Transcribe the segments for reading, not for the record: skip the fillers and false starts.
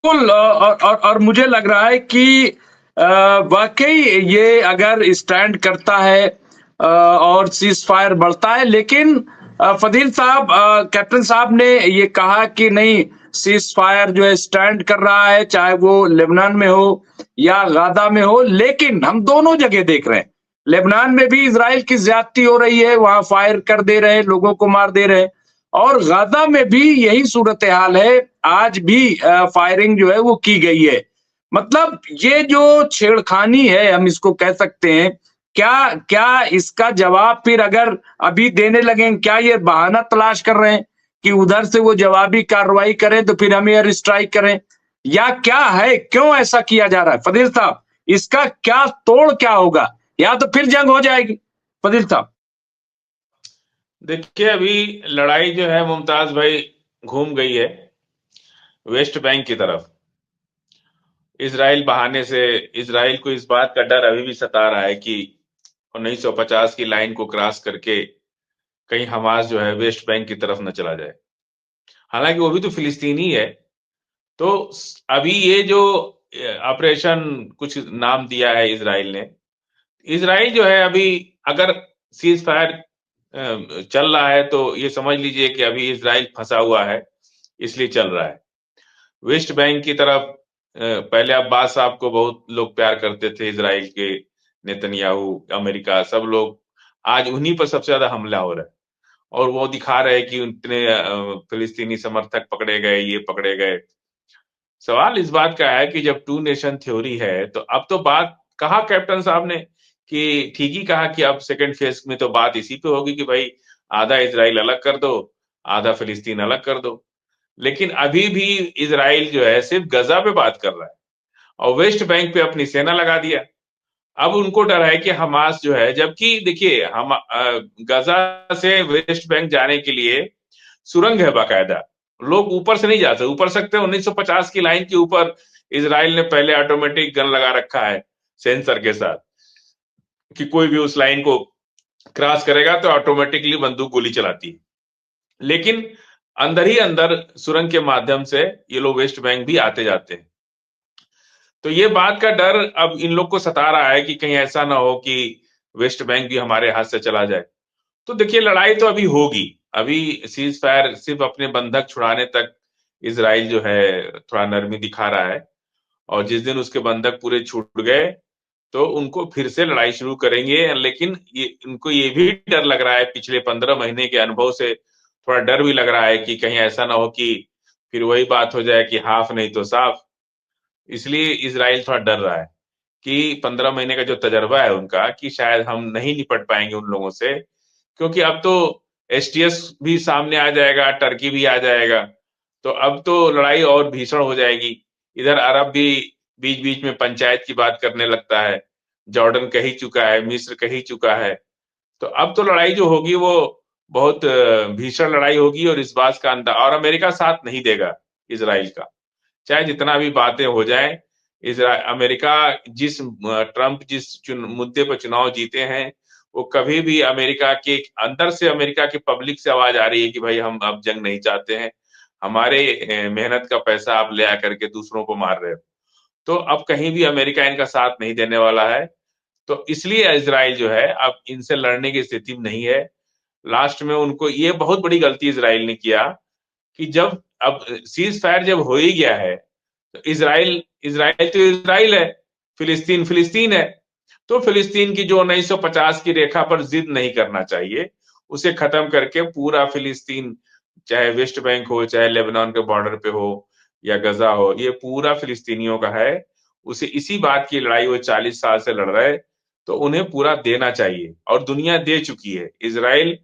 बिल्कुल और मुझे लग रहा है कि वाक़ई ये अगर स्टैंड करता है और सीज़ फायर बढ़ता है, लेकिन फ़दील साहब कैप्टन साहब ने ये कहा कि नहीं, सीज़ फायर जो है स्टैंड कर रहा है, चाहे वो लेबनान में हो या गाज़ा में हो, लेकिन हम दोनों जगह देख रहे हैं। लेबनान में भी इज़राइल की ज़्यादती हो रही है, वहाँ फायर कर दे रहे हैं, लोगों को मार दे रहे हैं। और गाज़ा में भी यही सूरत-ए-हाल है, आज भी फायरिंग जो है वो की गई है। मतलब ये जो छेड़खानी है, हम इसको कह सकते हैं, क्या क्या इसका जवाब फिर अगर अभी देने लगें, क्या ये बहाना तलाश कर रहे हैं कि उधर से वो जवाबी कार्रवाई करें तो फिर हम एयर स्ट्राइक करें? या क्या है, क्यों ऐसा किया जा रहा है? फ़दील साहब, इसका क्या तोड़ क्या होगा? या तो फिर जंग हो जाएगी? फ़दील साहब। देखिए, अभी लड़ाई जो है मुमताज भाई घूम गई है वेस्ट बैंक की तरफ। इसराइल बहाने से इसराइल को इस बात का डर अभी भी सता रहा है कि 1950 की लाइन को क्रॉस करके कहीं हमास जो है वेस्ट बैंक की तरफ न चला जाए। हालांकि वो भी तो फिलिस्तीनी है। तो अभी ये जो ऑपरेशन कुछ नाम दिया है इसराइल ने, इसराइल जो है अभी अगर सीज फायर चल रहा है तो ये समझ लीजिए कि अभी इसराइल फंसा हुआ है, इसलिए चल रहा है। वेस्ट बैंक की तरफ पहले अब्बास साहब को बहुत लोग प्यार करते थे, इसराइल के नेतन्याहू, अमेरिका, सब लोग आज उन्हीं पर सबसे ज्यादा हमला हो रहा है। और वो दिखा रहे हैं कि उतने फिलिस्तीनी समर्थक पकड़े गए, ये पकड़े गए। सवाल इस बात का है कि जब टू नेशन थ्योरी है तो अब तो बात कहा कैप्टन साहब ने कि ठीक ही कहा कि अब सेकंड फेज में तो बात इसी पे होगी कि भाई आधा इसराइल अलग कर दो, आधा फिलिस्तीन अलग कर दो। लेकिन अभी भी इसराइल जो है सिर्फ गजा पे बात कर रहा है और वेस्ट बैंक पे अपनी सेना लगा दिया। अब उनको डर है कि हमास जो है, जबकि देखिए हम गजा से वेस्ट बैंक जाने के लिए सुरंग है बाकायदा। लोग ऊपर से नहीं जा सकते, ऊपर सकते हैं 1950 की लाइन के ऊपर। इसराइल ने पहले ऑटोमेटिक गन लगा रखा है सेंसर के साथ कि कोई भी उस लाइन को क्रॉस करेगा तो ऑटोमेटिकली बंदूक गोली चलाती है। लेकिन अंदर ही अंदर सुरंग के माध्यम से ये लोग वेस्ट बैंक भी आते जाते हैं। तो ये बात का डर अब इन लोग को सता रहा है कि कहीं ऐसा ना हो कि वेस्ट बैंक भी हमारे हाथ से चला जाए। तो देखिए लड़ाई तो अभी होगी। अभी सीज फायर सिर्फ अपने बंधक छुड़ाने तक इसराइल जो है थोड़ा नरमी दिखा रहा है। और जिस दिन उसके बंधक पूरे छूट गए तो उनको फिर से लड़ाई शुरू करेंगे। लेकिन ये उनको ये भी डर लग रहा है, पिछले 15 महीने के अनुभव से थोड़ा डर भी लग रहा है कि कहीं ऐसा ना हो कि फिर वही बात हो जाए कि हाफ नहीं तो साफ। इसलिए इसराइल थोड़ा डर रहा है कि 15 महीने का जो तजर्बा है उनका, कि शायद हम नहीं निपट पाएंगे उन लोगों से। क्योंकि अब तो एसटीएस भी सामने आ जाएगा, टर्की भी आ जाएगा। तो अब तो लड़ाई और भीषण हो जाएगी। इधर अरब भी बीच बीच में पंचायत की बात करने लगता है। जॉर्डन कह ही चुका है, मिस्र कह ही चुका है। तो अब तो लड़ाई जो होगी वो बहुत भीषण लड़ाई होगी। और इस बात का अंदाज, और अमेरिका साथ नहीं देगा इसराइल का, चाहे जितना भी बातें हो जाए। अमेरिका जिस ट्रंप जिस मुद्दे पर चुनाव जीते हैं, वो कभी भी अमेरिका के अंदर से, अमेरिका की पब्लिक से आवाज आ रही है कि भाई हम अब जंग नहीं चाहते हैं। हमारे मेहनत का पैसा आप ले आकर के दूसरों को मार रहे हो। तो अब कहीं भी अमेरिका इनका साथ नहीं देने वाला है। तो इसलिए इसराइल जो है अब इनसे लड़ने की स्थिति में नहीं है। लास्ट में उनको ये बहुत बड़ी गलती इसराइल ने किया कि जब अब सीज फायर जब हो ही गया है तो इसराइल इसराइल तो इसराइल है, फिलिस्तीन फिलिस्तीन है। तो फिलिस्तीन की जो 1950 की रेखा पर जिद नहीं करना चाहिए, उसे खत्म करके पूरा फिलिस्तीन, चाहे वेस्ट बैंक हो, चाहे लेबनान के बॉर्डर पे हो या गजा हो, ये पूरा फिलिस्तीनियों का है। उसे इसी बात की लड़ाई वो 40 साल से लड़ रहे, तो उन्हें पूरा देना चाहिए और दुनिया दे चुकी है। इसराइल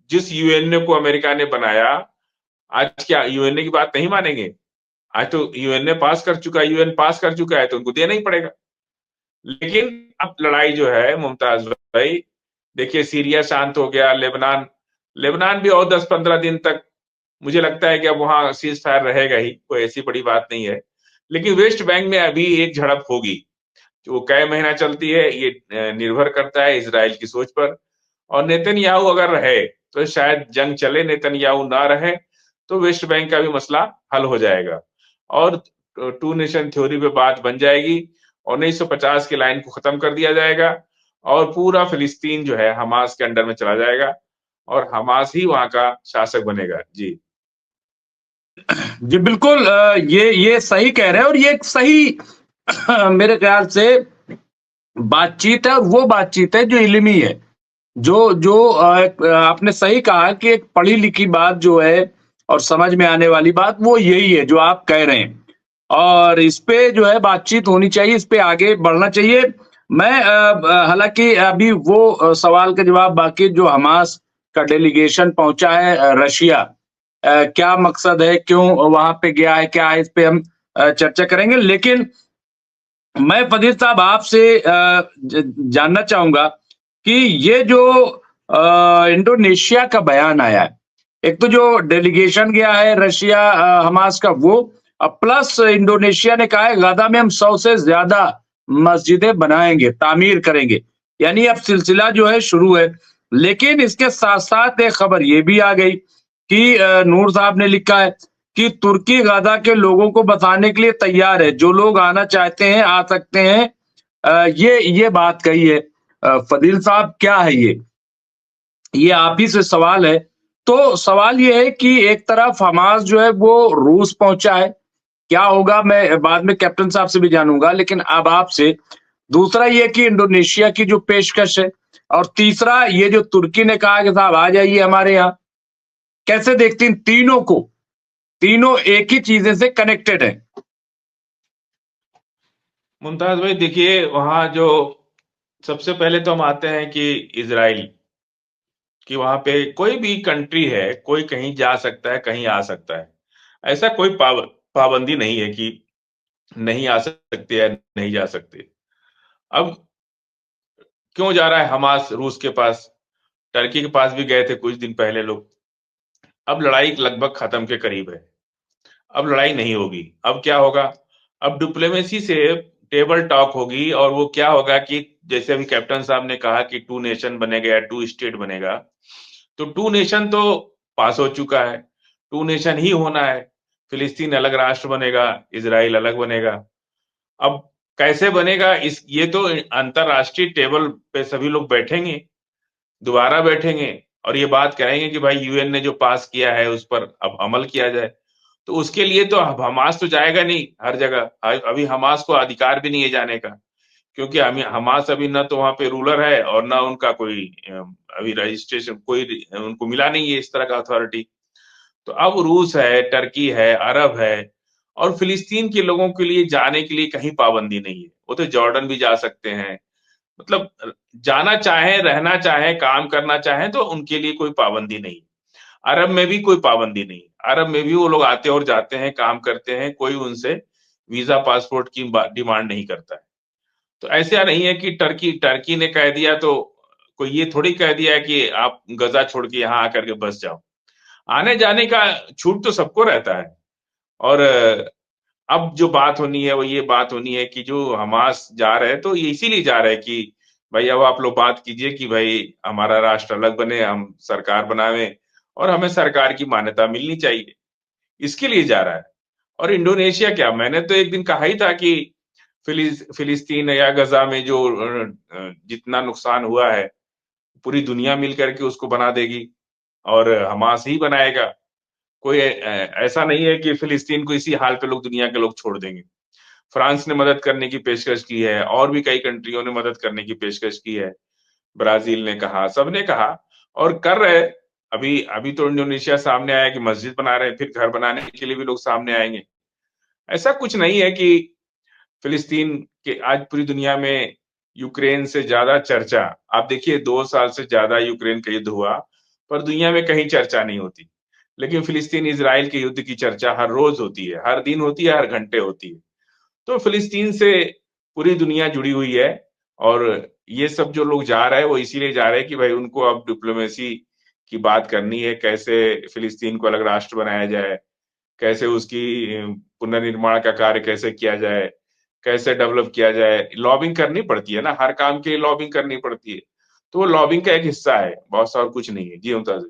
जिस यूएनए को अमेरिका ने बनाया, आज क्या यूएनए की बात नहीं मानेंगे? आज तो यूएनए पास कर चुका है, यूएन पास कर चुका है, तो उनको देना ही पड़ेगा। लेकिन अब लड़ाई जो है मुमताज भाई, देखिए सीरिया शांत हो गया, लेबनान लेबनान भी और 10-15 दिन तक मुझे लगता है कि अब वहां सीज फायर रहेगा ही, कोई ऐसी बड़ी बात नहीं है। लेकिन वेस्ट बैंक में अभी एक झड़प होगी। वो कै महीना चलती है ये निर्भर करता है इसराइल की सोच पर। और नेतन्याहू अगर रहे तो शायद जंग चले, नेतन्याहू ना रहे तो वेस्ट बैंक का भी मसला हल हो जाएगा। और टू नेशन थ्योरी पे बात बन जाएगी। 1950 की लाइन को खत्म कर दिया जाएगा और पूरा फिलिस्तीन जो है हमास के अंडर में चला जाएगा और हमास ही वहां का शासक बनेगा। जी जी बिल्कुल, ये सही कह रहे हैं और ये एक सही मेरे ख्याल से बातचीत है और वो बातचीत है जो इल्मी है। जो जो आपने सही कहा कि एक पढ़ी लिखी बात जो है और समझ में आने वाली बात वो यही है जो आप कह रहे हैं और इस पे जो है बातचीत होनी चाहिए, इस पे आगे बढ़ना चाहिए। मैं हालांकि अभी वो सवाल का जवाब बाकी जो हमास का डेलीगेशन पहुंचा है रशिया, क्या मकसद है, क्यों वहां पे गया है, क्या है, इस पे हम चर्चा करेंगे। लेकिन मैं फदील साहब आपसे जानना चाहूंगा कि ये जो इंडोनेशिया का बयान आया है, एक तो जो डेलीगेशन गया है रशिया हमास का वो, प्लस इंडोनेशिया ने कहा है गाजा में हम 100 से ज्यादा मस्जिदें बनाएंगे, तामीर करेंगे, यानी अब सिलसिला जो है शुरू है। लेकिन इसके साथ साथ एक खबर ये भी आ गई कि नूर साहब ने लिखा है कि तुर्की गाजा के लोगों को बसाने के लिए तैयार है, जो लोग आना चाहते हैं आ सकते हैं। ये बात कही है। फदील साहब क्या है ये आप ही से सवाल है। तो सवाल ये है कि एक तरफ हमास जो है वो रूस पहुंचा है, क्या होगा मैं बाद में कैप्टन साहब से भी जानूंगा, लेकिन अब आपसे दूसरा ये कि इंडोनेशिया की जो पेशकश है और तीसरा ये जो तुर्की ने कहा कि साहब आ जाइए हमारे यहाँ, कैसे देखती हैं तीनों को? तीनों एक ही चीजें से कनेक्टेड है। मुमताज भाई देखिए, वहां जो सबसे पहले तो हम आते हैं कि इजराइल, कि वहां पे कोई भी कंट्री है, कोई कहीं जा सकता है, कहीं आ सकता है। ऐसा कोई पाबंदी नहीं है कि नहीं आ सकते या नहीं जा सकते। अब क्यों जा रहा है हमास रूस के पास? टर्की के पास भी गए थे कुछ दिन पहले लोग। अब लड़ाई लगभग खत्म के करीब है। अब लड़ाई नहीं होगी। अब क्या होगा? अब डिप्लोमेसी से टेबल टॉक होगी और वो क्या होगा कि जैसे अभी कैप्टन साहब ने कहा कि टू नेशन बनेगा या टू स्टेट बनेगा, तो टू नेशन तो पास हो चुका है। टू नेशन ही होना है। फिलिस्तीन अलग राष्ट्र बनेगा, इजराइल अलग बनेगा। अब कैसे बनेगा, इस ये तो अंतरराष्ट्रीय टेबल पे सभी लोग बैठेंगे, दोबारा बैठेंगे और ये बात कहेंगे कि भाई यूएन ने जो पास किया है उस पर अब अमल किया जाए। तो उसके लिए तो अब हमास तो जाएगा नहीं हर जगह। अभी हमास को अधिकार भी नहीं है जाने का, क्योंकि हमास अभी ना तो वहां पे रूलर है और ना उनका कोई अभी रजिस्ट्रेशन कोई उनको मिला नहीं है इस तरह का अथॉरिटी। तो अब रूस है, टर्की है, अरब है और फिलिस्तीन के लोगों के लिए जाने के लिए कहीं पाबंदी नहीं है। वो तो जॉर्डन भी जा सकते हैं। मतलब जाना चाहे, रहना चाहे, काम करना चाहे तो उनके लिए कोई पाबंदी नहीं। अरब में भी कोई पाबंदी नहीं। अरब में भी वो लोग आते और जाते हैं, काम करते हैं, कोई उनसे वीजा पासपोर्ट की डिमांड नहीं करता है। तो ऐसा नहीं है कि टर्की टर्की ने कह दिया तो कोई ये थोड़ी कह दिया है कि आप गजा छोड़ के यहाँ आकर के बस जाओ। आने जाने का छूट तो सबको रहता है। और अब जो बात होनी है वो ये बात होनी है कि जो हमास जा रहे हैं तो ये इसीलिए जा रहे हैं कि भाई अब आप लोग बात कीजिए कि भाई हमारा राष्ट्र अलग बने, हम सरकार बनावे और हमें सरकार की मान्यता मिलनी चाहिए। इसके लिए जा रहा है। और इंडोनेशिया क्या, मैंने तो एक दिन कहा ही था कि फिलिस्तीन या गजा में जो जितना नुकसान हुआ है पूरी दुनिया मिल करके उसको बना देगी और हमास ही बनाएगा। कोई ऐसा नहीं है कि फिलिस्तीन को इसी हाल पे लोग दुनिया के लोग छोड़ देंगे। फ्रांस ने मदद करने की पेशकश की है और भी कई कंट्रियों ने मदद करने की पेशकश की है। ब्राजील ने कहा, सबने कहा और कर रहे। अभी अभी तो इंडोनेशिया सामने आया कि मस्जिद बना रहे हैं, फिर घर बनाने के लिए भी लोग सामने आएंगे। ऐसा कुछ नहीं है कि फिलिस्तीन के आज पूरी दुनिया में यूक्रेन से ज्यादा चर्चा, आप देखिए 2 साल से ज्यादा यूक्रेन का युद्ध हुआ पर दुनिया में कहीं चर्चा नहीं होती। लेकिन फिलिस्तीन इजराइल के युद्ध की चर्चा हर रोज होती है, हर दिन होती है, हर घंटे होती है। तो फिलिस्तीन से पूरी दुनिया जुड़ी हुई है और ये सब जो लोग जा रहे हैं वो इसीलिए जा रहे हैं कि भाई उनको अब डिप्लोमेसी की बात करनी है, कैसे फिलिस्तीन को अलग राष्ट्र बनाया जाए, कैसे उसकी पुनर्निर्माण का कार्य कैसे किया जाए, कैसे डेवलप किया जाए। लॉबिंग करनी पड़ती है ना, हर काम के लिए लॉबिंग करनी पड़ती है। तो वो लॉबिंग का एक हिस्सा है, बहुत और कुछ नहीं है। जी मुमताज।